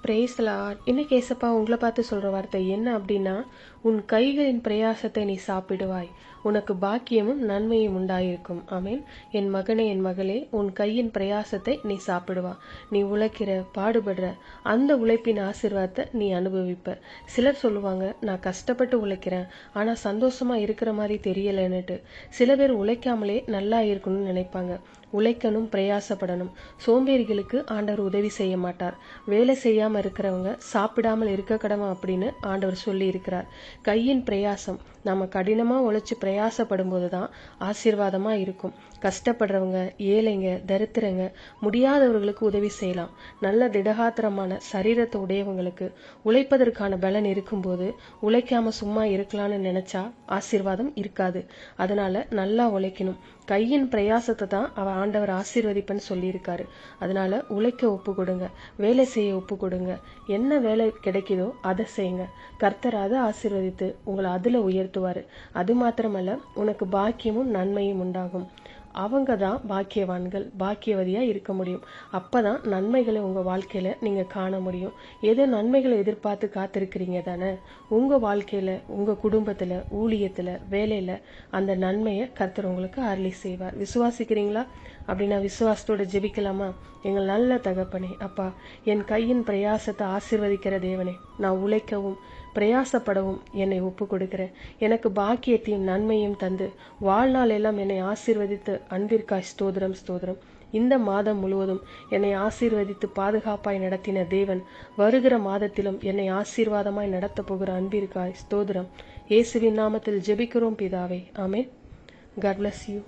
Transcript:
Brace Lord. இன்னைக்கு ஏசப்பா உங்களை பார்த்து சொல்ற வார்த்தை என்ன அப்படின்னா, உன் கைகளின் பிரயாசத்தை நீ சாப்பிடுவாய், உனக்கு பாக்கியமும் நன்மையும் உண்டாயிருக்கும். ஆமேன். என் மகனே, என் மகளே, உன் கையின் பிரயாசத்தை நீ சாப்பிடுவா. நீ உழைக்கிற, பாடுபடுற, அந்த உழைப்பின் ஆசீர்வாதத்தை நீ அனுபவிப்ப. சிலர் சொல்லுவாங்க, நான் கஷ்டப்பட்டு உழைக்கிறேன் ஆனா சந்தோஷமா இருக்கிற மாதிரி தெரியலன்னுட்டு. சில பேர் உழைக்காமலே நல்லா இருக்கணும்னு நினைப்பாங்க. உழைக்கணும், பிரயாசப்படணும். சோம்பேறிகளுக்கு ஆண்டவர் உதவி செய்ய மாட்டார். வேலை செய்யாம இருக்கிறவங்க சாப்பிடாமல் இருக்க கடமை அப்படின்னு ஆண்டவர் சொல்லி இருக்கிறார். கையின் பிரயாசம், நம்ம கடினமா உழைச்சு பிரயாசப்படும் போதுதான் ஆசீர்வாதமா இருக்கும். கஷ்டப்படுறவங்க, ஏழைங்க, தரித்திரங்க, முடியாதவர்களுக்கு உதவி செய்யலாம். நல்ல திடகாத்திரமான சரீரத்தை உடையவங்களுக்கு உழைப்பதற்கான பலன் இருக்கும்போது உழைக்காம சும்மா இருக்கலாம்னு நினைச்சா ஆசீர்வாதம் இருக்காது. அதனால நல்லா உழைக்கணும். கையின் பிரயாசத்தை தான் ஆண்டவர் ஆசீர்வதிப்பன்னு சொல்லியிருக்காரு. அதனால உழைக்க ஒப்பு கொடுங்க, வேலை செய்ய ஒப்பு கொடுங்க. என்ன வேலை கிடைக்குதோ அதை செய்யுங்க. கர்த்தர் அதை ஆசீர்வதித்து உங்களை அதுல உயர்த்துவாரு. அது மாத்திரமல்ல, உனக்கு பாக்கியமும் நன்மையும் உண்டாகும். அவங்க தான் பாக்கியவான்கள், பாக்கியவதியா இருக்க முடியும். அப்பதான் நன்மைகளை உங்க வாழ்க்கையில நீங்க காண முடியும். ஏதோ நன்மைகளை எதிர்பார்த்து காத்திருக்கிறீங்க தானே? உங்க வாழ்க்கையில, உங்க குடும்பத்துல, ஊழியத்துல, வேலையில அந்த நன்மையை கர்த்தர் உங்களுக்கு அருளி செய்வார். விசுவாசிக்கிறீங்களா? அப்படின்னா விசுவாசத்தோட ஜெபிக்கலாமா? எங்கள் நல்ல தகப்பனே, அப்பா, என் கையின் பிரயாசத்தை ஆசீர்வதிக்கிற தேவனே, நான் உழைக்கவும் பிரயாசப்படவும் என்னை ஒப்பு கொடுக்கிறேன். எனக்கு பாக்கியத்தையும் நன்மையும் தந்து வாழ்நாள் எல்லாம் என்னை ஆசீர்வதித்து அன்பிற்காய் ஸ்தோத்திரம், ஸ்தோத்திரம். இந்த மாதம் முழுவதும் என்னை ஆசீர்வதித்து பாதுகாப்பாய் நடத்தின தேவன் வருகிற மாதத்திலும் என்னை ஆசீர்வாதமாய் நடத்த போகிற அன்பிற்காய் ஸ்தோத்திரம். இயேசுவின் நாமத்தில் ஜெபிக்கிறோம் பிதாவே. ஆமென். God bless you.